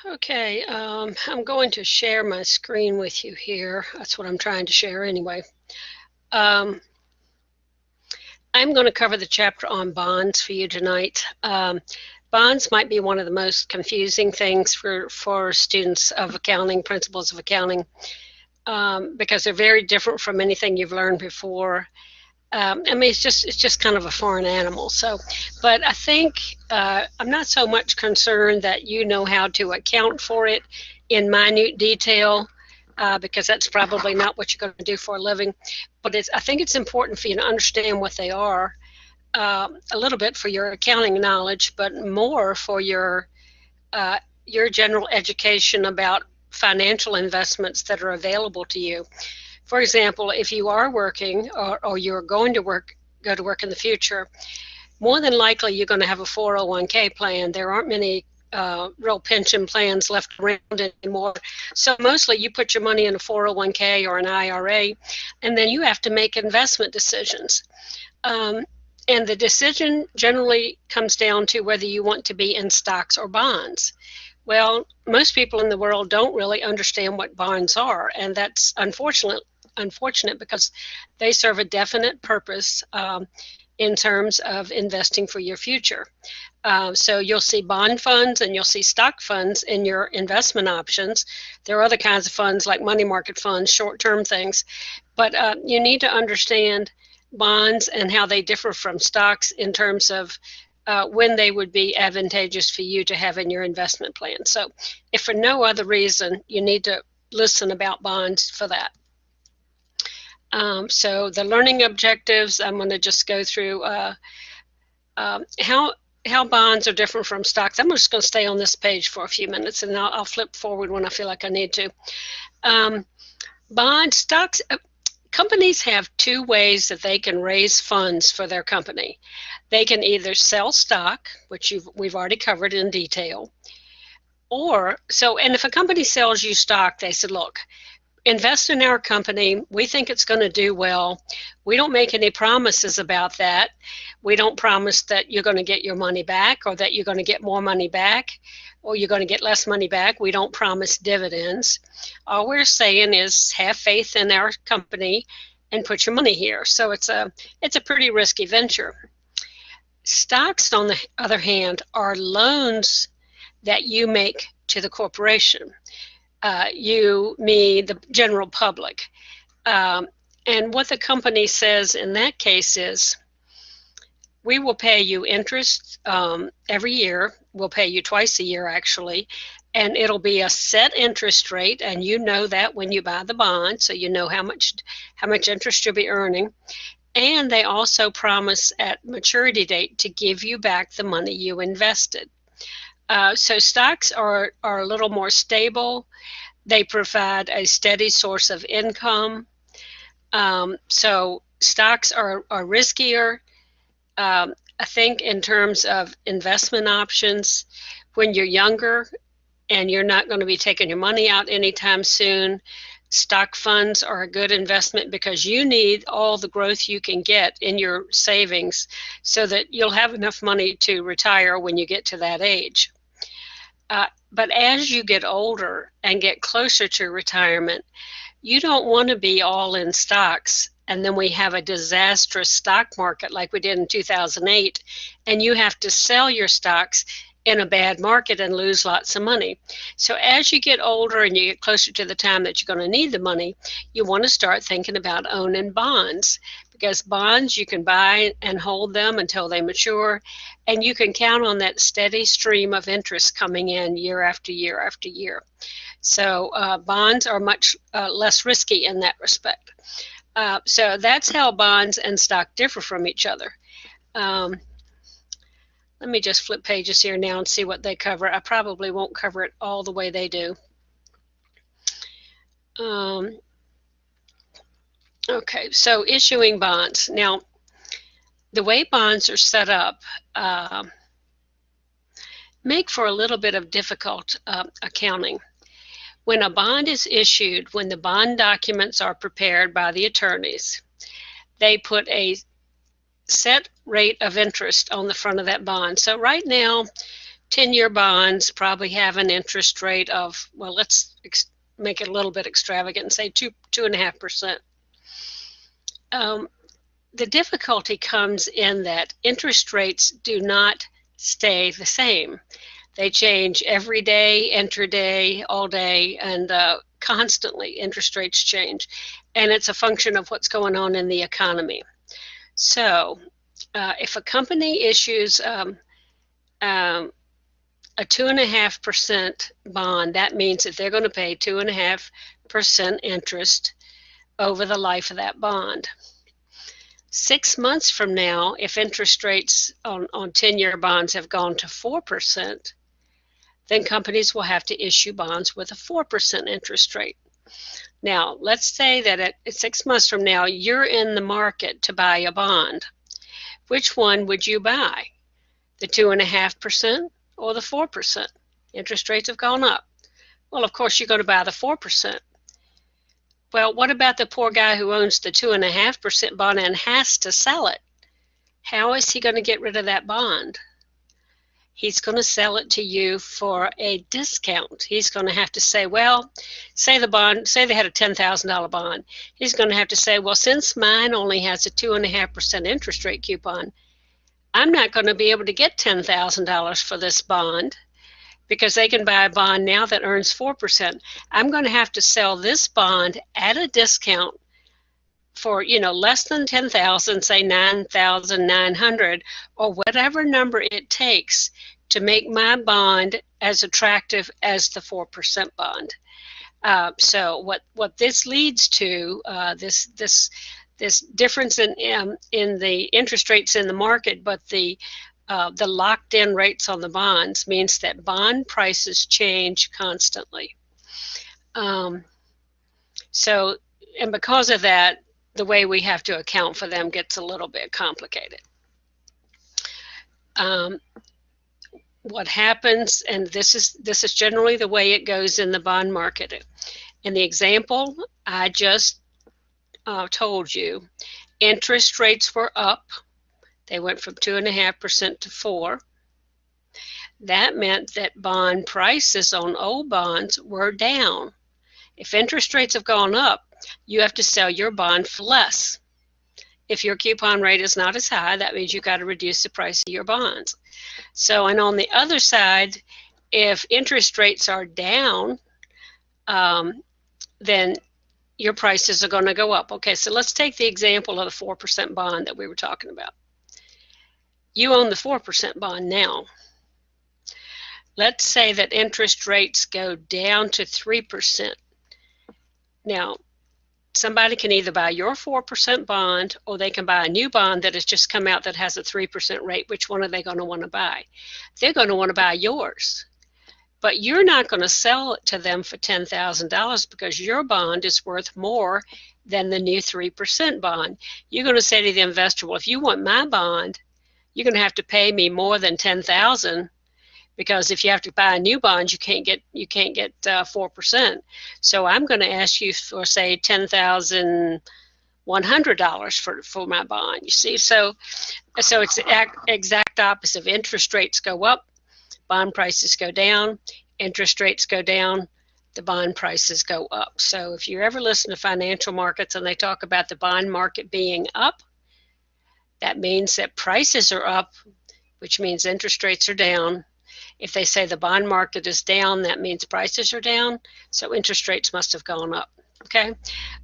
Okay, I'm going to share my screen with you here. That's what I'm trying to share anyway. Um, I'm going to cover the chapter on bonds for you tonight. Bonds might be one of the most confusing things for students of accounting, principles of accounting, because they're very different from anything you've learned before. I mean, it's just kind of a foreign animal. So, but I think I'm not so much concerned that you know how to account for it in minute detail, because that's probably not what you're going to do for a living. But I think it's important for you to understand what they are, a little bit for your accounting knowledge, but more for your general education about financial investments that are available to you. For example, if you are working or you're going to go to work in the future, more than likely you're going to have a 401k plan. There aren't many real pension plans left around anymore. So mostly you put your money in a 401k or an IRA, and then you have to make investment decisions. Um, and the decision generally comes down to whether you want to be in stocks or bonds. Well, most people in the world don't really understand what bonds are, and that's unfortunate because they serve a definite purpose in terms of investing for your future. So you'll see bond funds and you'll see stock funds in your investment options. There are other kinds of funds like money market funds, short-term things, but you need to understand bonds and how they differ from stocks in terms of when they would be advantageous for you to have in your investment plan. So if for no other reason, you need to listen about bonds for that. So the learning objectives, I'm going to just go through how bonds are different from stocks. I'm just going to stay on this page for a few minutes, and I'll flip forward when I feel like I need to. Bonds, stocks, companies have two ways that they can raise funds for their company. They can either sell stock, which we've already covered in detail, and if a company sells you stock, they said, look, invest in our company. We think it's going to do well. We don't make any promises about that. We don't promise that you're going to get your money back or that you're going to get more money back or you're going to get less money back. We don't promise dividends. All we're saying is have faith in our company and put your money here. So it's a pretty risky venture. Stocks, on the other hand, are loans that you make to the corporation. You, me, the general public. And what the company says in that case is, we will pay you interest every year. We'll pay you twice a year, actually, and it'll be a set interest rate, and you know that when you buy the bond, so you know how much interest you'll be earning. And they also promise at maturity date to give you back the money you invested. So stocks are a little more stable. They provide a steady source of income. So stocks are riskier. I think in terms of investment options, when you're younger and you're not going to be taking your money out anytime soon, stock funds are a good investment because you need all the growth you can get in your savings so that you'll have enough money to retire when you get to that age. But as you get older and get closer to retirement, you don't want to be all in stocks and then we have a disastrous stock market like we did in 2008, and you have to sell your stocks in a bad market and lose lots of money. So as you get older and you get closer to the time that you're going to need the money, you want to start thinking about owning bonds, because bonds, you can buy and hold them until they mature, and you can count on that steady stream of interest coming in year after year after year. So bonds are much less risky in that respect. So that's how bonds and stock differ from each other. Let me just flip pages here now and see what they cover. I probably won't cover it all the way they do. Okay, so issuing bonds. Now, the way bonds are set up make for a little bit of difficult accounting. When a bond is issued, when the bond documents are prepared by the attorneys, they put a set rate of interest on the front of that bond. So right now, 10-year bonds probably have an interest rate of, well, let's make it a little bit extravagant and say 2.5%. The difficulty comes in that interest rates do not stay the same. They change every day, intraday, all day, and constantly interest rates change. And it's a function of what's going on in the economy. So if a company issues a 2.5% bond, that means that they're going to pay 2.5% interest over the life of that bond. 6 months from now, if interest rates on 10-year bonds have gone to 4%, then companies will have to issue bonds with a 4% interest rate. Now, let's say that at 6 months from now, you're in the market to buy a bond. Which one would you buy? The 2.5% or the 4%? Interest rates have gone up. Well, of course, you're going to buy the 4%. Well, what about the poor guy who owns the 2.5% bond and has to sell it? How is he going to get rid of that bond? He's going to sell it to you for a discount. He's going to have to say, well, say they had a $10,000 bond. He's going to have to say, well, since mine only has a 2.5% interest rate coupon, I'm not going to be able to get $10,000 for this bond because they can buy a bond now that earns 4%. I'm going to have to sell this bond at a discount for, less than 10,000, say 9,900, or whatever number it takes to make my bond as attractive as the 4% bond. So what this leads to, this difference in the interest rates in the market, but the locked-in rates on the bonds means that bond prices change constantly. And because of that, the way we have to account for them gets a little bit complicated. What happens, and this is generally the way it goes in the bond market. In the example I just told you, interest rates were up. They went from 2.5% to 4%. That meant that bond prices on old bonds were down. If interest rates have gone up, you have to sell your bond for less. If your coupon rate is not as high, that means you've got to reduce the price of your bonds. So, and on the other side, if interest rates are down, then your prices are going to go up. Okay, so let's take the example of the 4% bond that we were talking about. You own the 4% bond now. Let's say that interest rates go down to 3%. Now, somebody can either buy your 4% bond or they can buy a new bond that has just come out that has a 3% rate. Which one are they going to want to buy? They're going to want to buy yours. But you're not going to sell it to them for $10,000 because your bond is worth more than the new 3% bond. You're going to say to the investor, well, if you want my bond, you're going to have to pay me more than $10,000. Because if you have to buy a new bond, you can't get 4%. So I'm going to ask you for, say, $10,100 for my bond. You see, so it's the exact opposite. If interest rates go up, bond prices go down. Interest rates go down, the bond prices go up. So if you ever listen to financial markets and they talk about the bond market being up, that means that prices are up, which means interest rates are down. If they say the bond market is down, that means prices are down, so interest rates must have gone up. Okay,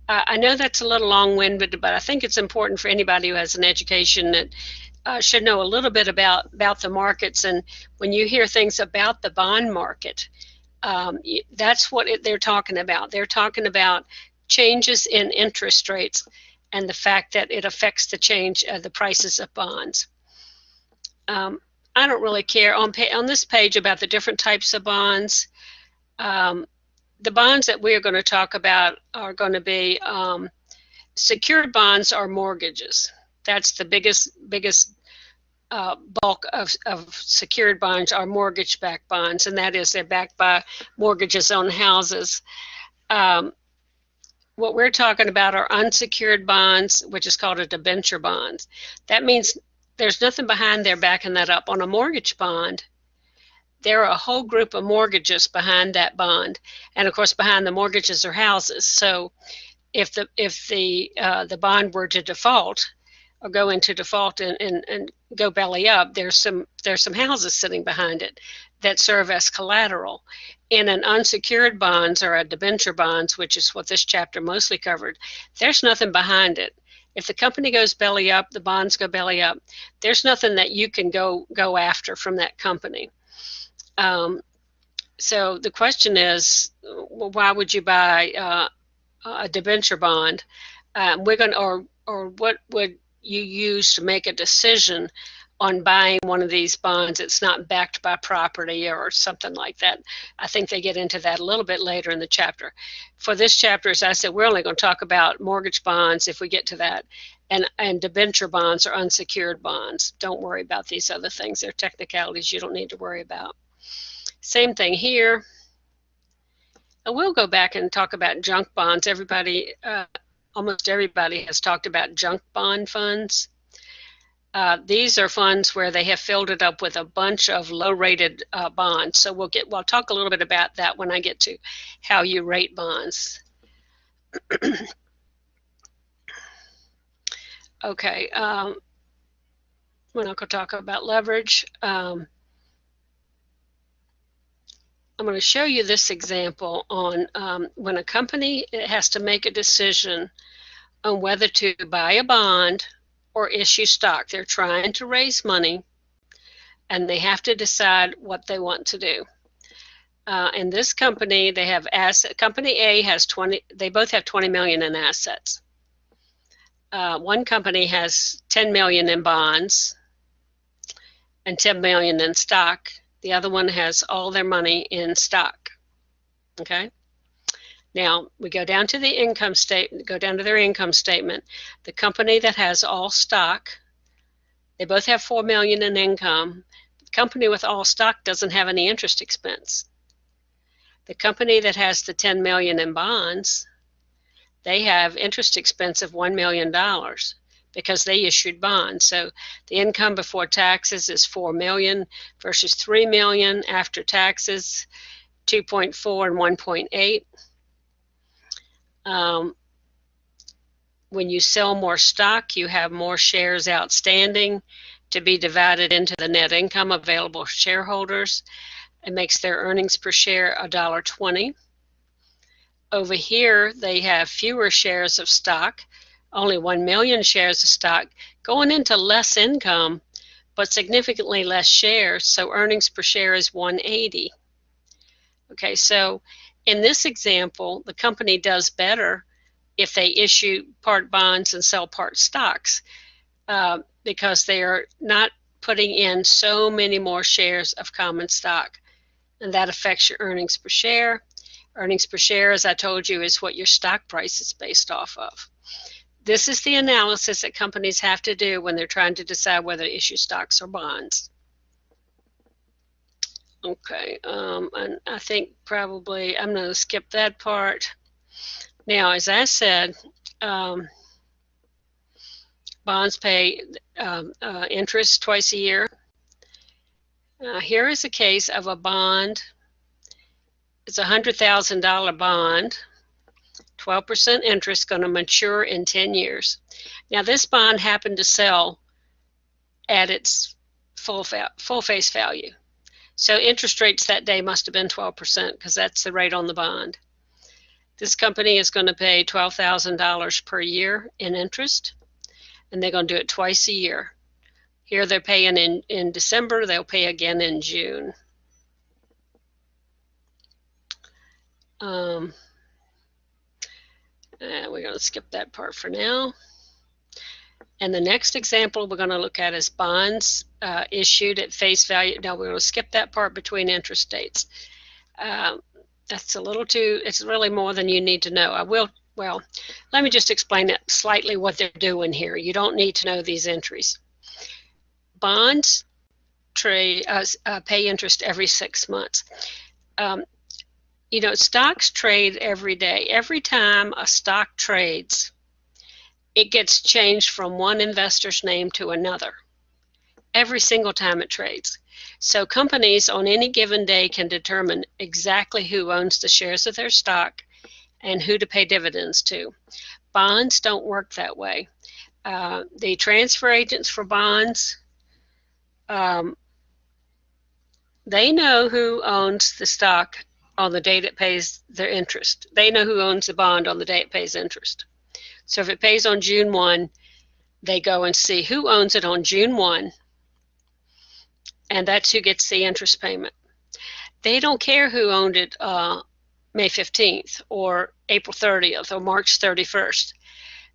I know that's a little long-winded, but I think it's important for anybody who has an education that should know a little bit about the markets. And when you hear things about the bond market, that's what they're talking about. They're talking about changes in interest rates and the fact that it affects the change of the prices of bonds. I don't really care on this page about the different types of bonds. The bonds that we are going to talk about are going to be secured bonds or mortgages. That's the biggest bulk of secured bonds are mortgage-backed bonds, and that is they're backed by mortgages on houses. What we're talking about are unsecured bonds, which is called a debenture bond. That means there's nothing behind there backing that up. On a mortgage bond, there are a whole group of mortgages behind that bond, and of course behind the mortgages are houses. So if the bond were to default or go into default and go belly up, there's some houses sitting behind it that serve as collateral. In an unsecured bonds or a debenture bonds, which is what this chapter mostly covered, there's nothing behind it. If the company goes belly up, the bonds go belly up. There's nothing that you can go after from that company. So the question is, well, why would you buy a debenture bond? Or what would you use to make a decision on buying one of these bonds that's not backed by property or something like that? I think they get into that a little bit later in the chapter. For this chapter, as I said, we're only going to talk about mortgage bonds if we get to that, and debenture bonds or unsecured bonds. Don't worry about these other things. They're technicalities you don't need to worry about. Same thing here. I will go back and talk about junk bonds. Almost everybody has talked about junk bond funds. These are funds where they have filled it up with a bunch of low-rated bonds. So we'll talk a little bit about that when I get to how you rate bonds. Okay, we're not going to talk about leverage. I'm going to show you this example on when a company has to make a decision on whether to buy a bond or issue stock. They're trying to raise money, and they have to decide what they want to do. In this company, they have Company A has 20. They both have 20 million in assets. One company has 10 million in bonds and 10 million in stock. The other one has all their money in stock. Okay. Now we go down to the income statement. Go down to their income statement. The company that has all stock, they both have 4 million in income. The company with all stock doesn't have any interest expense. The company that has the 10 million in bonds, they have interest expense of $1 million because they issued bonds. So the income before taxes is 4 million versus 3 million after taxes, 2.4 and 1.8. When you sell more stock, you have more shares outstanding to be divided into the net income available to shareholders. It makes their earnings per share $1.20. Over here, they have fewer shares of stock, only 1 million shares of stock, going into less income, but significantly less shares, so earnings per share is 180. Okay, so in this example, the company does better if they issue part bonds and sell part stocks because they are not putting in so many more shares of common stock, and that affects your earnings per share. Earnings per share, as I told you, is what your stock price is based off of. This is the analysis that companies have to do when they're trying to decide whether to issue stocks or bonds. Okay, and I think probably I'm going to skip that part. Now, as I said, bonds pay interest twice a year. Here is a case of a bond. It's a $100,000 bond. 12% interest, going to mature in 10 years. Now, this bond happened to sell at its full face value. So interest rates that day must have been 12% because that's the rate on the bond. This company is going to pay $12,000 per year in interest, and they're going to do it twice a year. Here they're paying in December. They'll pay again in June. We're going to skip that part for now. And the next example we're going to look at is bonds issued at face value. Now we're going to skip that part between interest dates. That's a little too, it's really more than you need to know. Well, let me just explain it slightly what they're doing here. You don't need to know these entries. Bonds pay interest every 6 months. You know, stocks trade every day. Every time a stock trades, it gets changed from one investor's name to another. Every single time it trades. So companies on any given day can determine exactly who owns the shares of their stock and who to pay dividends to. Bonds don't work that way. The transfer agents for bonds, they know who owns the stock on the date it pays their interest. They know who owns the bond on the day it pays interest. So if it pays on June 1, they go and see who owns it on June 1, and that's who gets the interest payment. They don't care who owned it May 15th or April 30th or March 31st.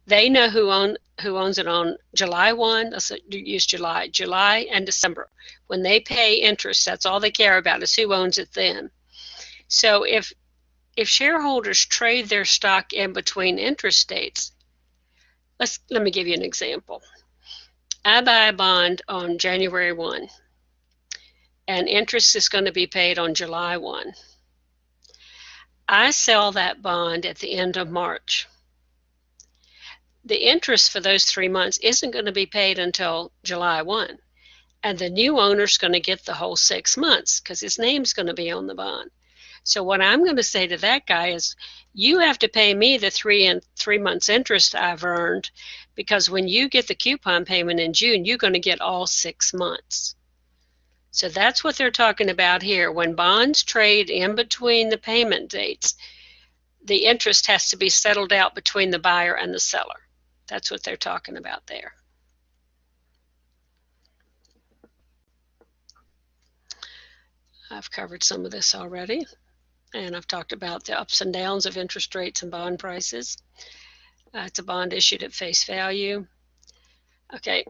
They know who owns it on July 1, let's use July and December. When they pay interest, that's all they care about is who owns it then. So if shareholders trade their stock in between interest dates, let me give you an example. I buy a bond on January 1, and interest is going to be paid on July 1. I sell that bond at the end of March. The interest for those 3 months isn't going to be paid until July 1. And the new owner's going to get the whole 6 months because his name's going to be on the bond. So what I'm going to say to that guy is, you have to pay me the 3 months interest I've earned, because when you get the coupon payment in June, you're going to get all 6 months. So that's what they're talking about here. When bonds trade in between the payment dates, the interest has to be settled out between the buyer and the seller. That's what they're talking about there. I've covered some of this already, and I've talked about the ups and downs of interest rates and bond prices. It's a bond issued at face value. Okay,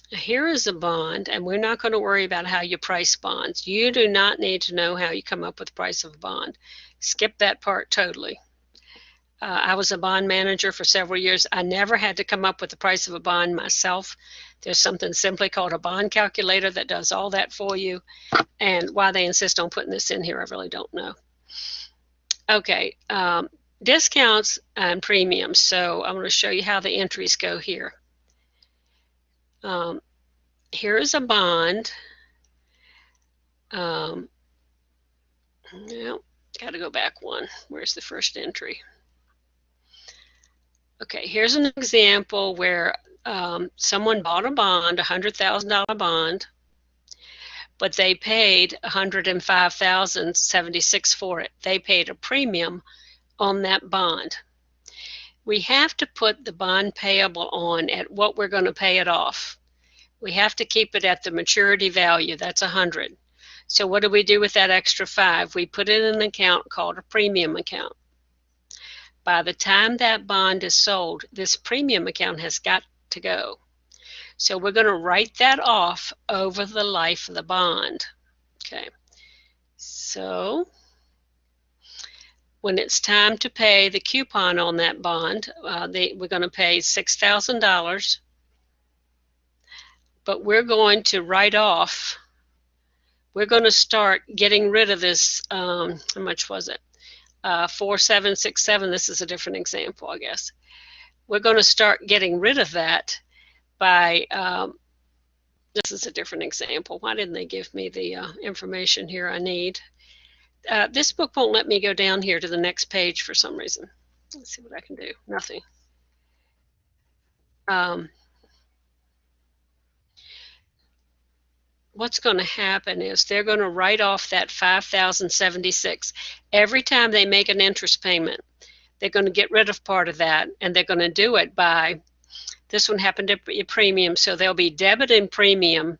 here is a bond, and we're not going to worry about how you price bonds. You do not need to know how you come up with the price of a bond. Skip that part totally. I was a bond manager for several years. I never had to come up with the price of a bond myself. There's something simply called a bond calculator that does all that for you. And why they insist on putting this in here, I really don't know. Okay, discounts and premiums. So I'm going to show you how the entries go here. Here is a bond. Well, got to go back one. Where's the first entry? Okay, here's an example where someone bought a bond, a $100,000 bond, but they paid $105,076 for it. They paid a premium on that bond. We have to put the bond payable on at what we're going to pay it off. We have to keep it at the maturity value. That's 100. So what do we do with that extra 5? We put it in an account called a premium account. By the time that bond is sold, this premium account has got to go. So we're going to write that off over the life of the bond. Okay. So when it's time to pay the coupon on that bond, we're going to pay $6,000, but we're going to write off, we're going to start getting rid of this, how much was it? 4767, this is a different example, I guess. We're going to start getting rid of that by, this is a different example. Why didn't they give me the information here I need? This book won't let me go down here to the next page for some reason. Let's see what I can do. Nothing. What's going to happen is they're going to write off that $5,076 every time they make an interest payment. They're going to get rid of part of that, and they're going to do it by, this one happened to be a premium, so they'll be debiting premium,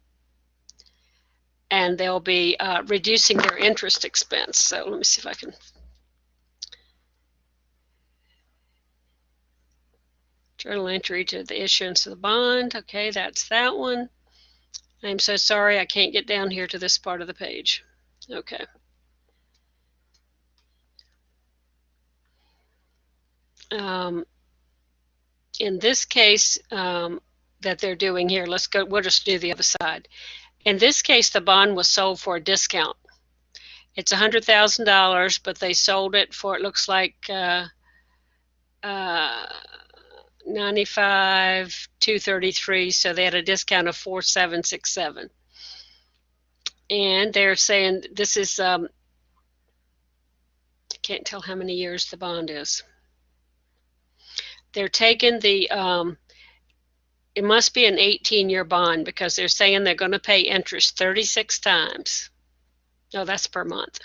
and they'll be reducing their interest expense. So let me see if I can. Journal entry to the issuance of the bond. Okay, that's that one. I'm so sorry I can't get down here to this part of the page. Okay. In this case that they're doing here, let's go, we'll just do the other side. In this case, the bond was sold for a discount. It's $100,000, but they sold it for, it looks like $95,233, so they had a discount of $4,767. And they're saying this is, I can't tell how many years the bond is. They're taking the, it must be an 18-year bond because they're saying they're going to pay interest 36 times. No, that's per month.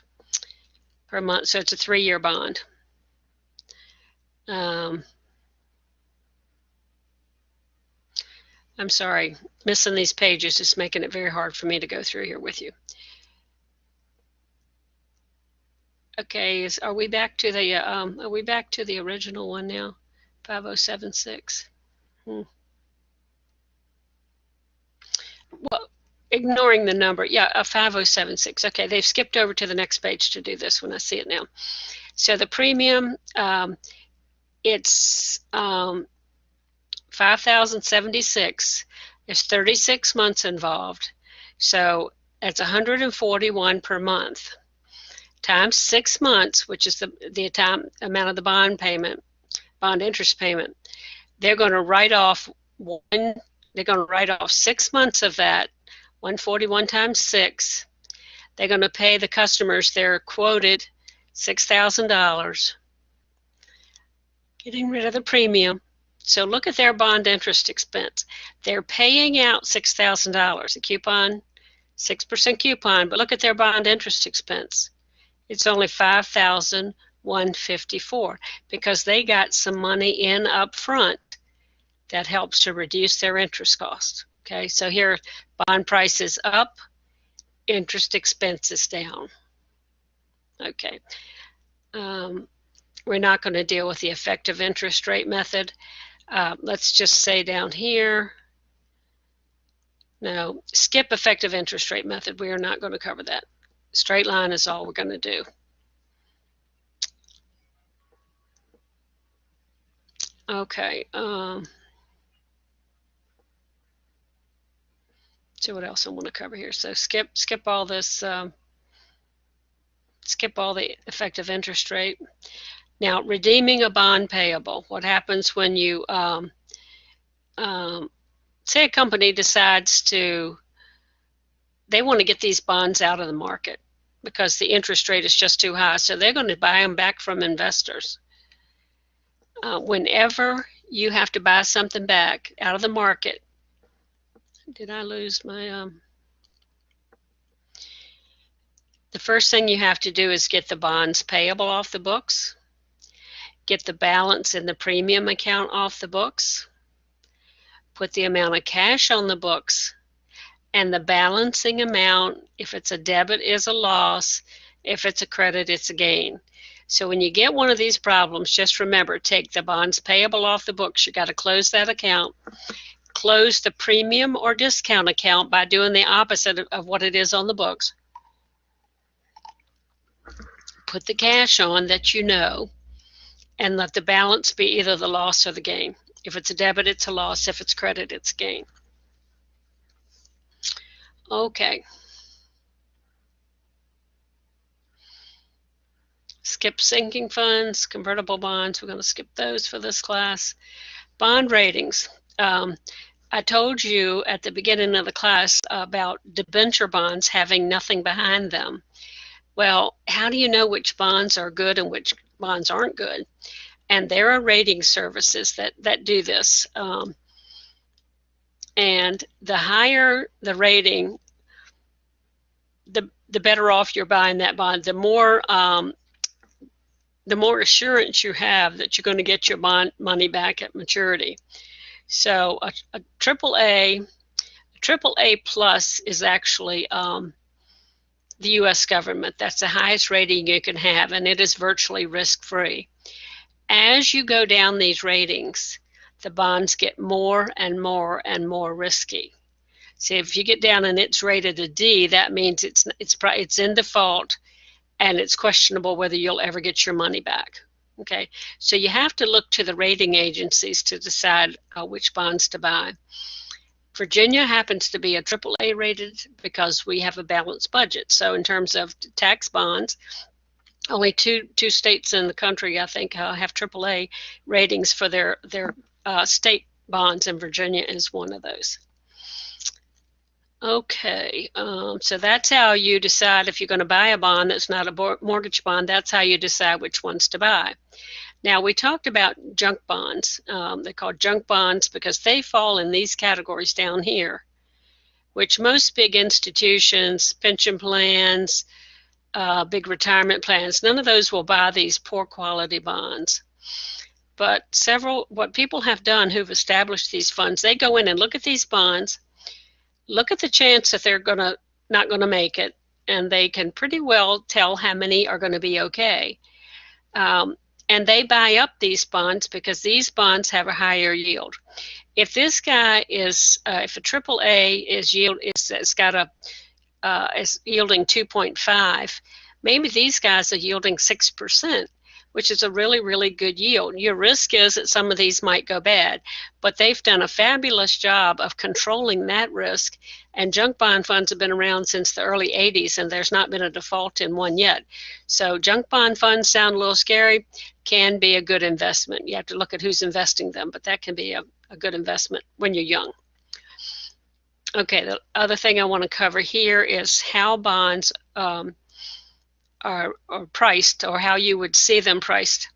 Per month, so it's a 3-year bond. I'm sorry, missing these pages is making it very hard for me to go through here with you. Okay, are we back to the original one now? 5076. Well, ignoring the number, yeah, 5076. Okay, they've skipped over to the next page to do this when I see it now. So the premium, it's 5,076. There's 36 months involved, so that's 141 per month times 6 months, which is the amount of the bond interest payment. They're going to write off 6 months of that, 141 times 6. They're going to pay the customers their quoted $6,000, getting rid of the premium. So look at their bond interest expense. They're paying out $6,000, a coupon, 6% coupon, but look at their bond interest expense. It's only $5,154 because they got some money in up front that helps to reduce their interest cost. Okay, so here bond price is up, interest expense is down. Okay, we're not going to deal with the effective interest rate method. Let's just say down here, no, skip effective interest rate method. We are not going to cover that. Straight line is all we're going to do. Okay. So what else I want to cover here? So skip all this. Skip all the effective interest rate. Now, redeeming a bond payable. What happens when you say a company decides they want to get these bonds out of the market because the interest rate is just too high, so they're going to buy them back from investors. Whenever you have to buy something back out of the market, did I lose my, the first thing you have to do is get the bonds payable off the books, get the balance in the premium account off the books, put the amount of cash on the books, and the balancing amount, if it's a debit, is a loss. If it's a credit, it's a gain. So when you get one of these problems, just remember, take the bonds payable off the books. You got to close that account. Close the premium or discount account by doing the opposite of what it is on the books. Put the cash on that you know, and let the balance be either the loss or the gain. If it's a debit, it's a loss. If it's credit, it's a gain. Okay. Skip sinking funds, convertible bonds. We're going to skip those for this class. Bond ratings. I told you at the beginning of the class about debenture bonds having nothing behind them. Well, how do you know which bonds are good and which bonds aren't good? And there are rating services that do this. And the higher the rating, the better off you're buying that bond. The more assurance you have that you're going to get your bond money back at maturity. So a AAA plus is actually the U.S. government. That's the highest rating you can have, and it is virtually risk-free. As you go down these ratings, the bonds get more and more and more risky. So if you get down and it's rated a D, that means it's in default, and it's questionable whether you'll ever get your money back. Okay, so you have to look to the rating agencies to decide which bonds to buy. Virginia happens to be a AAA rated because we have a balanced budget. So in terms of tax bonds, only two states in the country, I think, have AAA ratings for their state bonds, and Virginia is one of those. Okay, so that's how you decide if you're going to buy a bond that's not a mortgage bond. That's how you decide which ones to buy. Now, we talked about junk bonds. They're called junk bonds because they fall in these categories down here, which most big institutions, pension plans, big retirement plans, none of those will buy these poor quality bonds. But what people have done who've established these funds, they go in and look at these bonds, look at the chance that they're not going to make it, and they can pretty well tell how many are going to be okay. And they buy up these bonds because these bonds have a higher yield. If this guy is, if a AAA is yielding 2.5, maybe these guys are yielding 6%, which is a really, really good yield. Your risk is that some of these might go bad, but they've done a fabulous job of controlling that risk. And junk bond funds have been around since the early 80s, and there's not been a default in one yet. So junk bond funds sound a little scary, can be a good investment. You have to look at who's investing them, but that can be a good investment when you're young. Okay, the other thing I want to cover here is how bonds are priced, or how you would see them priced.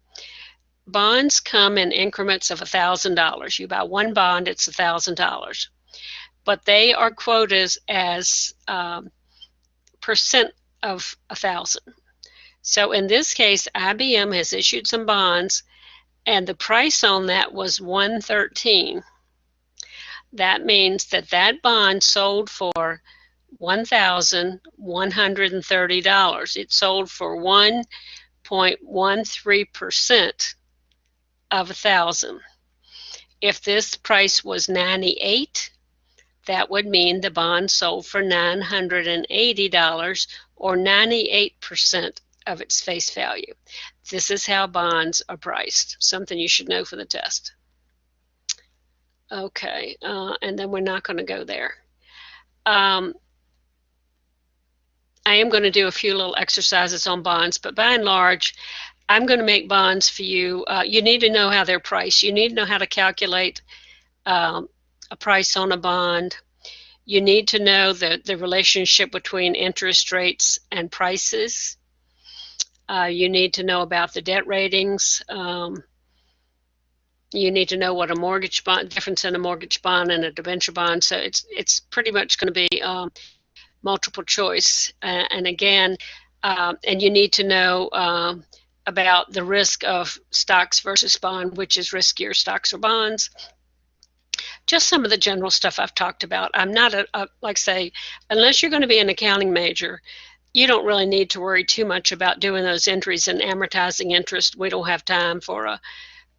Bonds come in increments of $1,000. You buy one bond, it's $1,000. But they are quoted as percent of 1,000. So in this case, IBM has issued some bonds, and the price on that was 113. That means that bond sold for $1,130. It sold for 1.13% of 1,000. If this price was 98, that would mean the bond sold for $980, or 98% of its face value. This is how bonds are priced, something you should know for the test. Okay, and then we're not going to go there. I am going to do a few little exercises on bonds, but by and large, I'm going to make bonds for you. You need to know how they're priced. You need to know how to calculate a price on a bond. You need to know the relationship between interest rates and prices. You need to know about the debt ratings. You need to know what a mortgage bond, difference in a mortgage bond and a debenture bond. So it's pretty much going to be multiple choice. And again, and you need to know about the risk of stocks versus bond, which is riskier, stocks or bonds. Just some of the general stuff I've talked about. I'm not like say, unless you're going to be an accounting major, you don't really need to worry too much about doing those entries and amortizing interest. We don't have time for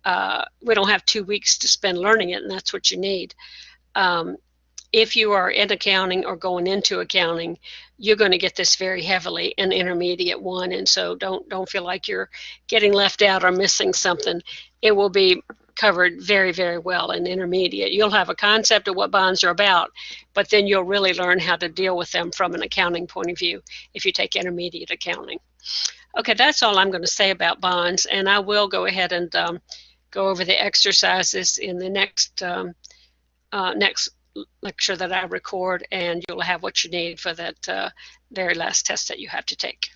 we don't have 2 weeks to spend learning it, and that's what you need. If you are in accounting or going into accounting, you're going to get this very heavily in intermediate one, and so don't feel like you're getting left out or missing something. It will be covered very, very well in intermediate. You'll have a concept of what bonds are about, but then you'll really learn how to deal with them from an accounting point of view if you take intermediate accounting. Okay, that's all I'm going to say about bonds, and I will go ahead and go over the exercises in the next lecture that I record, and you'll have what you need for that very last test that you have to take.